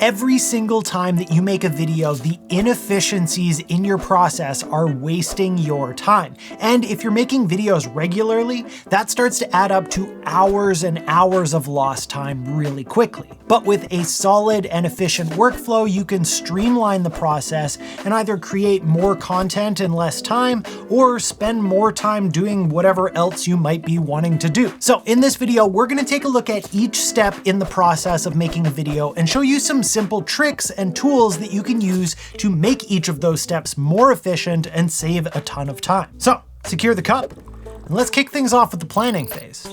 Every single time that you make a video, the inefficiencies in your process are wasting your time. And if you're making videos regularly, that starts to add up to hours and hours of lost time really quickly. But with a solid and efficient workflow, you can streamline the process and either create more content in less time or spend more time doing whatever else you might be wanting to do. So in this video, we're going to take a look at each step in the process of making a video and show you some simple tricks and tools that you can use to make each of those steps more efficient and save a ton of time. So secure the cup and let's kick things off with the planning phase.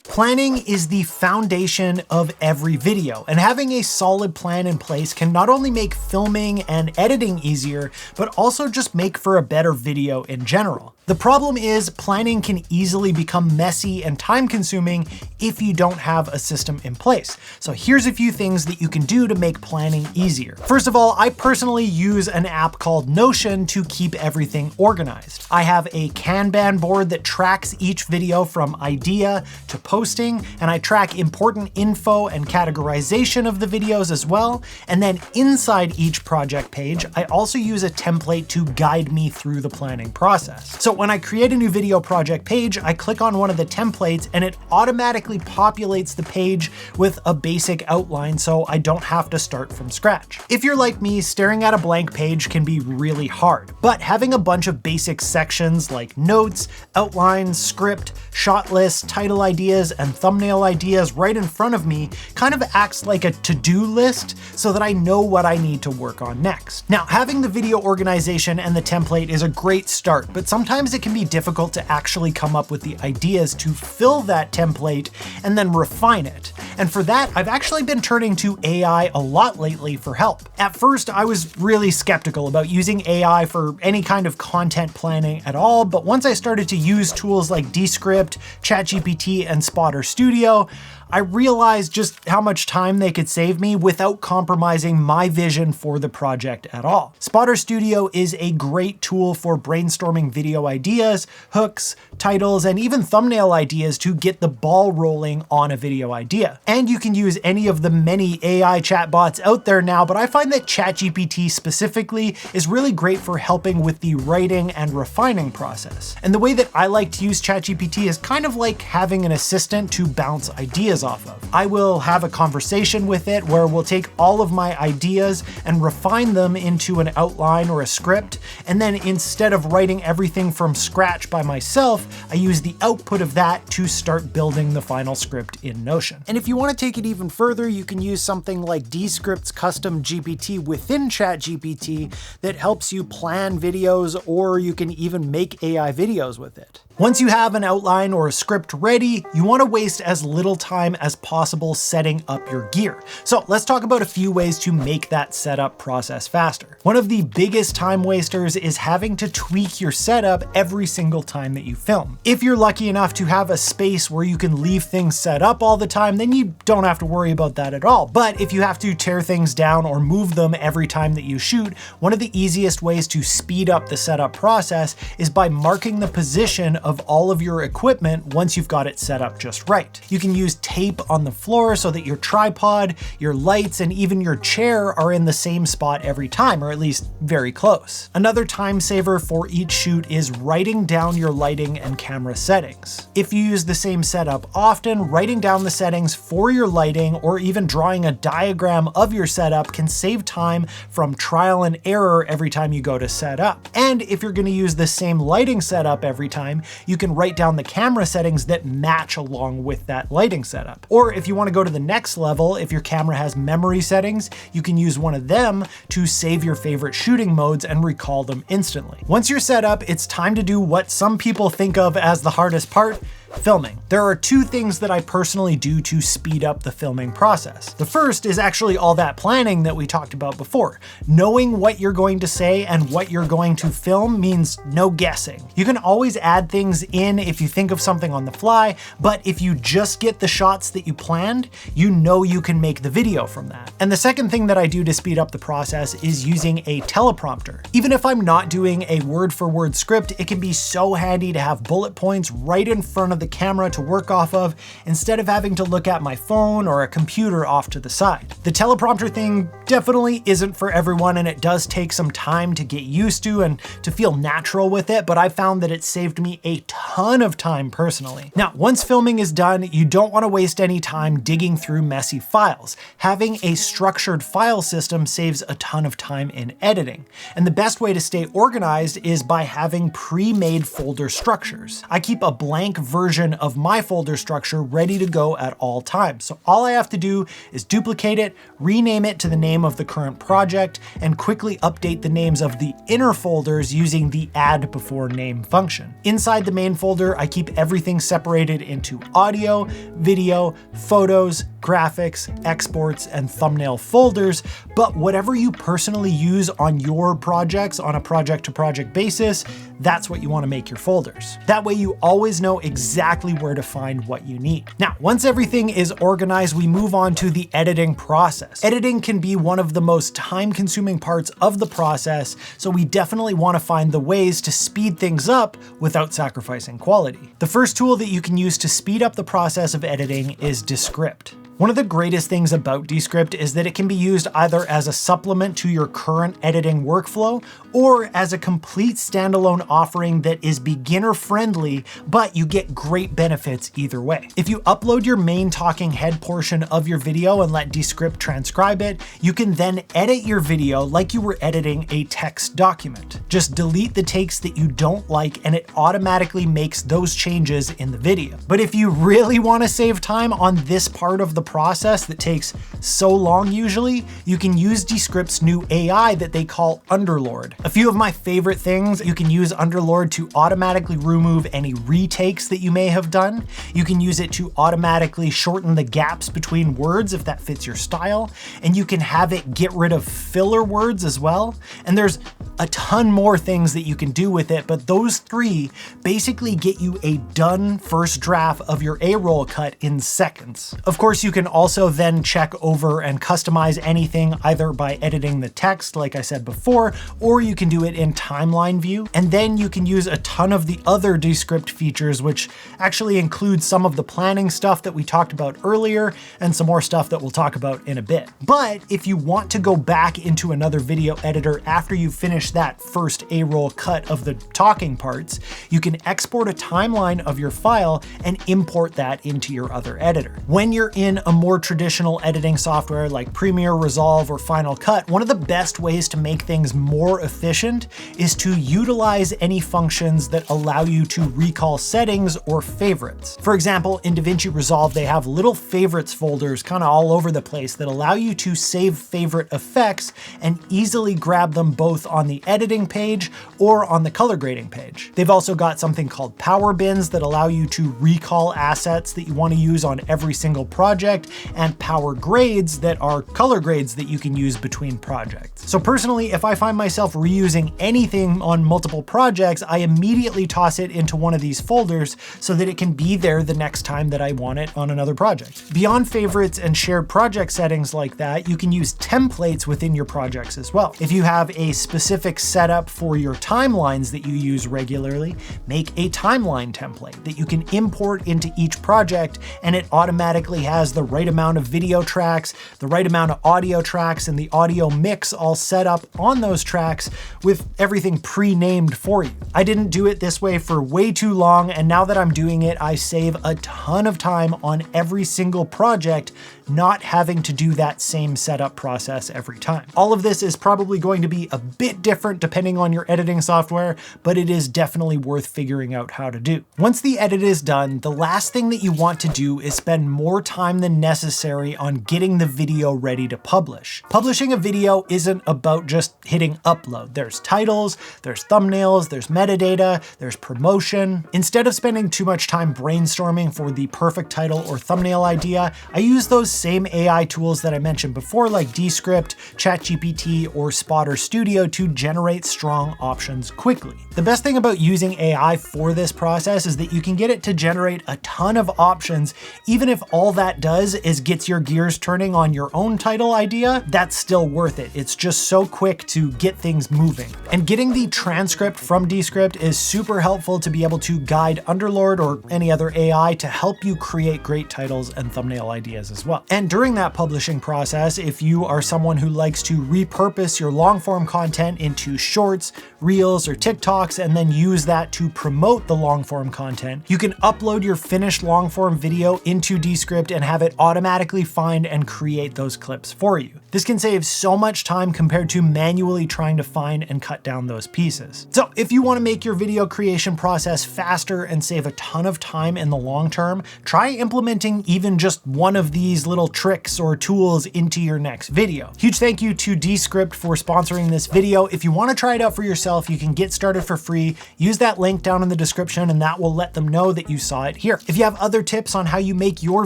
Planning is the foundation of every video, and having a solid plan in place can not only make filming and editing easier, but also just make for a better video in general. The problem is planning can easily become messy and time-consuming if you don't have a system in place. So here's a few things that you can do to make planning easier. First of all, I personally use an app called Notion to keep everything organized. I have a Kanban board that tracks each video from idea to posting, and I track important info and categorization of the videos as well. And then inside each project page, I also use a template to guide me through the planning process. So when I create a new video project page, I click on one of the templates and it automatically populates the page with a basic outline so I don't have to start from scratch. If you're like me, staring at a blank page can be really hard, but having a bunch of basic sections like notes, outlines, script, shot lists, title ideas, and thumbnail ideas right in front of me kind of acts like a to-do list so that I know what I need to work on next. Now, having the video organization and the template is a great start, but sometimes it can be difficult to actually come up with the ideas to fill that template and then refine it. And for that, I've actually been turning to AI a lot lately for help. At first, I was really skeptical about using AI for any kind of content planning at all, but once I started to use tools like Descript, ChatGPT, and Spotter Studio, I realized just how much time they could save me without compromising my vision for the project at all. Spotter Studio is a great tool for brainstorming video ideas, hooks, titles, and even thumbnail ideas to get the ball rolling on a video idea. And you can use any of the many AI chatbots out there now, but I find that ChatGPT specifically is really great for helping with the writing and refining process. And the way that I like to use ChatGPT is kind of like having an assistant to bounce ideas off of. I will have a conversation with it where we'll take all of my ideas and refine them into an outline or a script, and then instead of writing everything from scratch by myself, I use the output of that to start building the final script in Notion. And if you want to take it even further, you can use something like Descript's custom GPT within ChatGPT that helps you plan videos, or you can even make AI videos with it. Once you have an outline or a script ready, you want to waste as little time as possible setting up your gear. So let's talk about a few ways to make that setup process faster. One of the biggest time wasters is having to tweak your setup every single time that you film. If you're lucky enough to have a space where you can leave things set up all the time, then you don't have to worry about that at all. But if you have to tear things down or move them every time that you shoot, one of the easiest ways to speed up the setup process is by marking the position of all of your equipment once you've got it set up just right. You can use tape on the floor so that your tripod, your lights, and even your chair are in the same spot every time, or at least very close. Another time saver for each shoot is writing down your lighting and camera settings. If you use the same setup often, writing down the settings for your lighting or even drawing a diagram of your setup can save time from trial and error every time you go to set up. And if you're going to use the same lighting setup every time, you can write down the camera settings that match along with that lighting setup. Or if you want to go to the next level, if your camera has memory settings, you can use one of them to save your favorite shooting modes and recall them instantly. Once you're set up, it's time to do what some people think of as the hardest part: filming. There are two things that I personally do to speed up the filming process. The first is actually all that planning that we talked about before. Knowing what you're going to say and what you're going to film means no guessing. You can always add things in if you think of something on the fly, but if you just get the shots that you planned, you know you can make the video from that. And the second thing that I do to speed up the process is using a teleprompter. Even if I'm not doing a word-for-word script, it can be so handy to have bullet points right in front of the camera to work off of instead of having to look at my phone or a computer off to the side. The teleprompter thing definitely isn't for everyone, and it does take some time to get used to and to feel natural with it, but I found that it saved me a ton of time personally. Now, once filming is done, you don't want to waste any time digging through messy files. Having a structured file system saves a ton of time in editing. And the best way to stay organized is by having pre-made folder structures. I keep a blank version of my folder structure ready to go at all times. So all I have to do is duplicate it, rename it to the name of the current project, and quickly update the names of the inner folders using the add before name function. Inside the main folder, I keep everything separated into audio, video, photos, graphics, exports, and thumbnail folders, but whatever you personally use on your projects on a project-to-project basis, that's what you want to make your folders. That way you always know exactly where to find what you need. Now, once everything is organized, we move on to the editing process. Editing can be one of the most time-consuming parts of the process, so we definitely want to find the ways to speed things up without sacrificing quality. The first tool that you can use to speed up the process of editing is Descript. One of the greatest things about Descript is that it can be used either as a supplement to your current editing workflow or as a complete standalone offering that is beginner friendly, but you get great benefits either way. If you upload your main talking head portion of your video and let Descript transcribe it, you can then edit your video like you were editing a text document. Just delete the takes that you don't like and it automatically makes those changes in the video. But if you really want to save time on this part of the process that takes so long usually, you can use Descript's new AI that they call Underlord. A few of my favorite things: you can use Underlord to automatically remove any retakes that you may have done. You can use it to automatically shorten the gaps between words if that fits your style, and you can have it get rid of filler words as well. And there's a ton more things that you can do with it, but those three basically get you a done first draft of your A-roll cut in seconds. Of course, you can also then check over and customize anything either by editing the text, like I said before, or you can do it in timeline view. And then you can use a ton of the other Descript features, which actually include some of the planning stuff that we talked about earlier and some more stuff that we'll talk about in a bit. But if you want to go back into another video editor after you finish that first A-roll cut of the talking parts, you can export a timeline of your file and import that into your other editor. When you're in a more traditional editing software like Premiere, Resolve, or Final Cut, one of the best ways to make things more efficient is to utilize any functions that allow you to recall settings or favorites. For example, in DaVinci Resolve, they have little favorites folders kind of all over the place that allow you to save favorite effects and easily grab them both on the editing page or on the color grading page. They've also got something called power bins that allow you to recall assets that you want to use on every single project, and power grades that are color grades that you can use between projects. So personally, if I find myself reusing anything on multiple projects, I immediately toss it into one of these folders so that it can be there the next time that I want it on another project. Beyond favorites and shared project settings like that, you can use templates within your projects as well. If you have a specific setup for your timelines that you use regularly, make a timeline template that you can import into each project, and it automatically has the right amount of video tracks, the right amount of audio tracks, and the audio mix all set up on those tracks with everything pre-named for you. I didn't do it this way for way too long, and now that I'm doing it, I save a ton of time on every single project, not having to do that same setup process every time. All of this is probably going to be a bit different depending on your editing software, but it is definitely worth figuring out how to do. Once the edit is done, the last thing that you want to do is spend more time than necessary on getting the video ready to publish. Publishing a video isn't about just hitting upload. There's titles, there's thumbnails, there's metadata, there's promotion. Instead of spending too much time brainstorming for the perfect title or thumbnail idea, I use those same AI tools that I mentioned before, like Descript, ChatGPT, or Spotter Studio, to generate strong options quickly. The best thing about using AI for this process is that you can get it to generate a ton of options. Even if all that does is gets your gears turning on your own title idea, that's still worth it. It's just so quick to get things moving. And getting the transcript from Descript is super helpful to be able to guide Underlord or any other AI to help you create great titles and thumbnail ideas as well. And during that publishing process, if you are someone who likes to repurpose your long form content into shorts, reels, or TikToks, and then use that to promote the long form content, you can upload your finished long form video into Descript and have it automatically find and create those clips for you. This can save so much time compared to manually trying to find and cut down those pieces. So if you want to make your video creation process faster and save a ton of time in the long term, try implementing even just one of these little tricks or tools into your next video. Huge thank you to Descript for sponsoring this video. If you want to try it out for yourself, you can get started for free. Use that link down in the description and that will let them know that you saw it here. If you have other tips on how you make your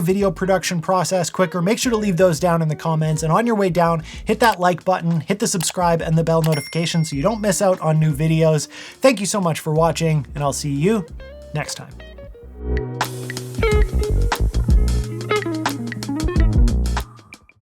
video production process quicker, make sure to leave those down in the comments. And on your way down, hit that like button, hit the subscribe and the bell notification so you don't miss out on new videos. Thank you so much for watching, and I'll see you next time.